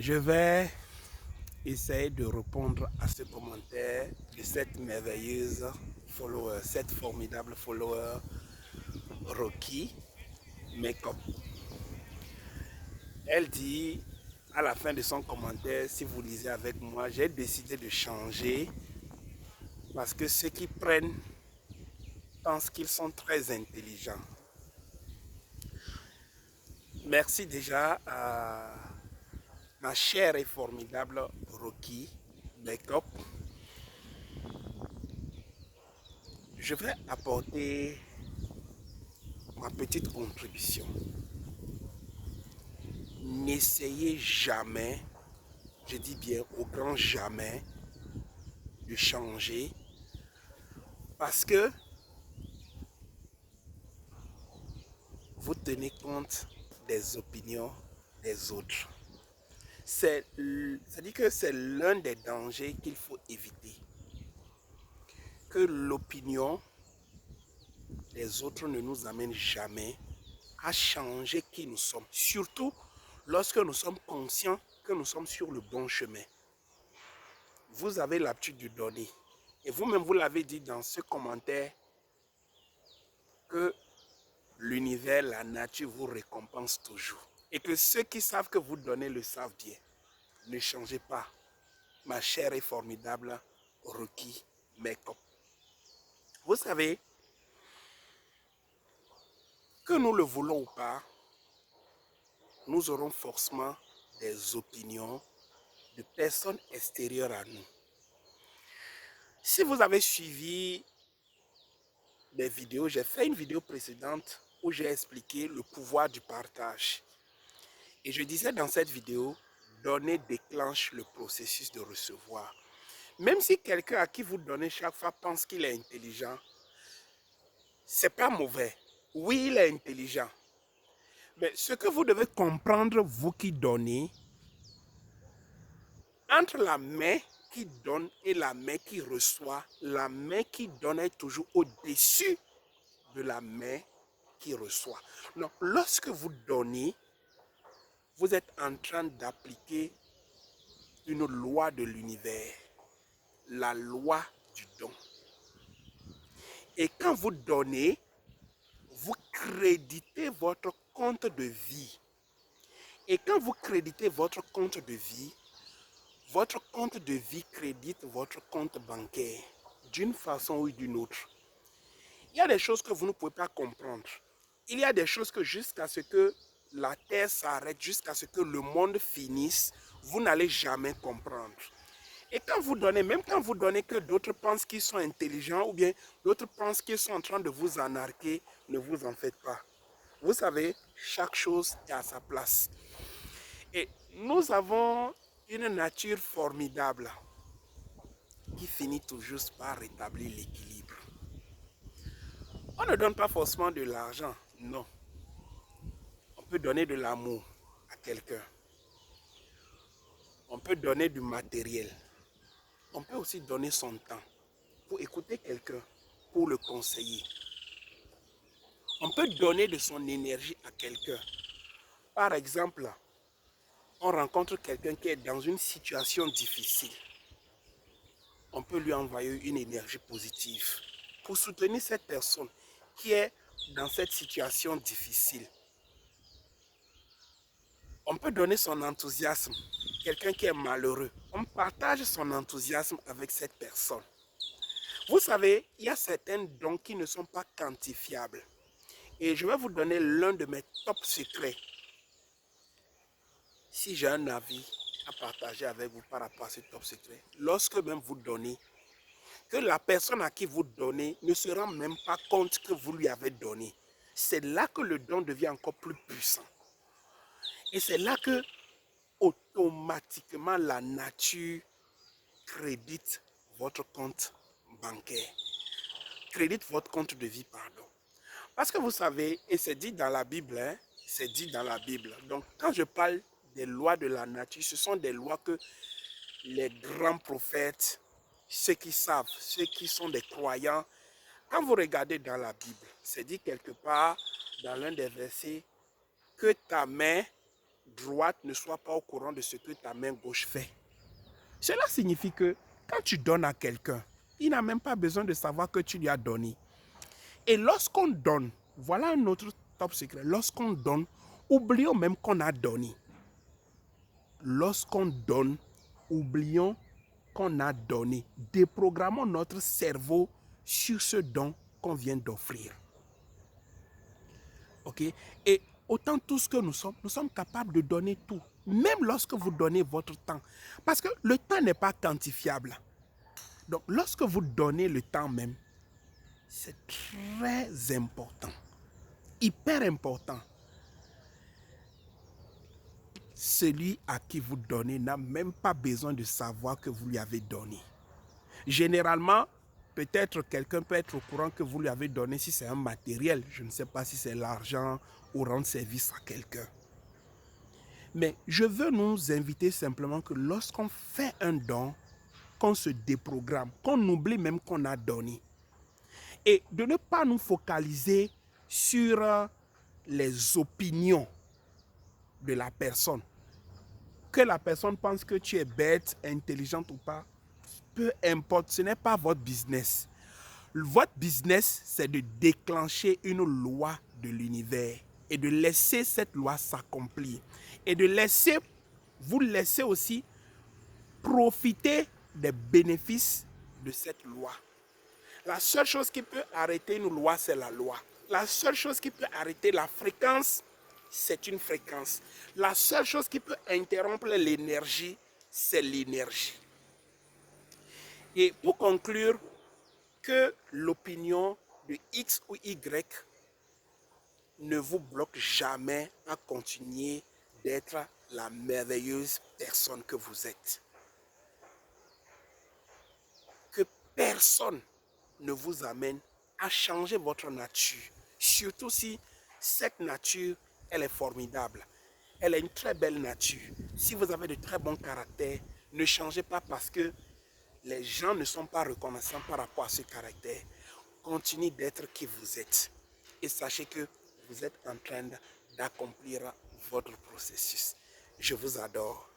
Je vais essayer de répondre à ce commentaire de cette merveilleuse follower, cette formidable follower Rocky Makeup. Elle dit à la fin de son commentaire, si vous lisez avec moi, j'ai décidé de changer parce que ceux qui prennent pensent qu'ils sont très intelligents. Merci déjà à ma chère et formidable Rocky Makeup. Je vais apporter ma petite contribution. N'essayez jamais, je dis bien au grand jamais, de changer parce que vous tenez compte des opinions des autres. C'est-à-dire que c'est l'un des dangers qu'il faut éviter. Que l'opinion des autres ne nous amène jamais à changer qui nous sommes. Surtout lorsque nous sommes conscients que nous sommes sur le bon chemin. Vous avez l'habitude de donner. Et vous-même, vous l'avez dit dans ce commentaire que l'univers, la nature vous récompense toujours. Et que ceux qui savent que vous donnez le savent bien. Ne changez pas, ma chère et formidable Rocky Makeup. Vous savez, que nous le voulons ou pas, nous aurons forcément des opinions de personnes extérieures à nous. Si vous avez suivi des vidéos, j'ai fait une vidéo précédente où j'ai expliqué le pouvoir du partage. Et je disais dans cette vidéo, donner déclenche le processus de recevoir. Même si quelqu'un à qui vous donnez chaque fois pense qu'il est intelligent, c'est pas mauvais. Oui, il est intelligent. Mais ce que vous devez comprendre, vous qui donnez, entre la main qui donne et la main qui reçoit, la main qui donne est toujours au-dessus de la main qui reçoit. Donc, lorsque vous donnez, vous êtes en train d'appliquer une loi de l'univers, la loi du don. Et quand vous donnez, vous créditez votre compte de vie. Et quand vous créditez votre compte de vie crédite votre compte bancaire d'une façon ou d'une autre. Il y a des choses que vous ne pouvez pas comprendre. Il y a des choses que jusqu'à ce que la terre s'arrête, jusqu'à ce que le monde finisse, vous n'allez jamais comprendre. Et quand vous donnez, même quand vous donnez que d'autres pensent qu'ils sont intelligents ou bien d'autres pensent qu'ils sont en train de vous anarquer, ne vous en faites pas. Vous savez, chaque chose est à sa place. Et nous avons une nature formidable qui finit toujours par rétablir l'équilibre. On ne donne pas forcément de l'argent, non. On peut donner de l'amour à quelqu'un. On peut donner du matériel. On peut aussi donner son temps pour écouter quelqu'un, pour le conseiller. On peut donner de son énergie à quelqu'un. Par exemple, on rencontre quelqu'un qui est dans une situation difficile. On peut lui envoyer une énergie positive pour soutenir cette personne qui est dans cette situation difficile. On peut donner son enthousiasme. Quelqu'un qui est malheureux, on partage son enthousiasme avec cette personne. Vous savez, il y a certains dons qui ne sont pas quantifiables. Et je vais vous donner l'un de mes top secrets. Si j'ai un avis à partager avec vous par rapport à ce top secret, lorsque même vous donnez, que la personne à qui vous donnez ne se rend même pas compte que vous lui avez donné. C'est là que le don devient encore plus puissant. Et c'est là que automatiquement la nature crédite votre compte bancaire. Crédite votre compte de vie, pardon. Parce que vous savez, et c'est dit dans la Bible, hein, c'est dit dans la Bible. Donc quand je parle des lois de la nature, ce sont des lois que les grands prophètes, ceux qui savent, ceux qui sont des croyants, quand vous regardez dans la Bible, c'est dit quelque part dans l'un des versets que ta main droite ne soit pas au courant de ce que ta main gauche fait. Cela signifie que quand tu donnes à quelqu'un, il n'a même pas besoin de savoir que tu lui as donné. Et lorsqu'on donne, voilà un autre top secret, lorsqu'on donne, oublions même qu'on a donné. Lorsqu'on donne, oublions qu'on a donné. Déprogrammons notre cerveau sur ce don qu'on vient d'offrir. Ok? Et autant tout ce que nous sommes capables de donner tout. Même lorsque vous donnez votre temps. Parce que le temps n'est pas quantifiable. Donc, lorsque vous donnez le temps même, c'est très important. Hyper important. Celui à qui vous donnez n'a même pas besoin de savoir que vous lui avez donné. Généralement, peut-être quelqu'un peut être au courant que vous lui avez donné si c'est un matériel. Je ne sais pas si c'est l'argent ou rendre service à quelqu'un. Mais je veux nous inviter simplement que lorsqu'on fait un don, qu'on se déprogramme, qu'on oublie même qu'on a donné. Et de ne pas nous focaliser sur les opinions de la personne. Que la personne pense que tu es bête, intelligente ou pas, peu importe, ce n'est pas votre business. Votre business, c'est de déclencher une loi de l'univers et de laisser cette loi s'accomplir. Et de laisser, vous laisser aussi profiter des bénéfices de cette loi. La seule chose qui peut arrêter une loi, c'est la loi. La seule chose qui peut arrêter la fréquence, c'est une fréquence. La seule chose qui peut interrompre l'énergie, c'est l'énergie. Et pour conclure, que l'opinion de X ou Y ne vous bloque jamais à continuer d'être la merveilleuse personne que vous êtes. Que personne ne vous amène à changer votre nature. Surtout si cette nature, elle est formidable. Elle a une très belle nature. Si vous avez de très bons caractères, ne changez pas parce que les gens ne sont pas reconnaissants par rapport à ce caractère. Continuez d'être qui vous êtes. Et sachez que vous êtes en train d'accomplir votre processus. Je vous adore.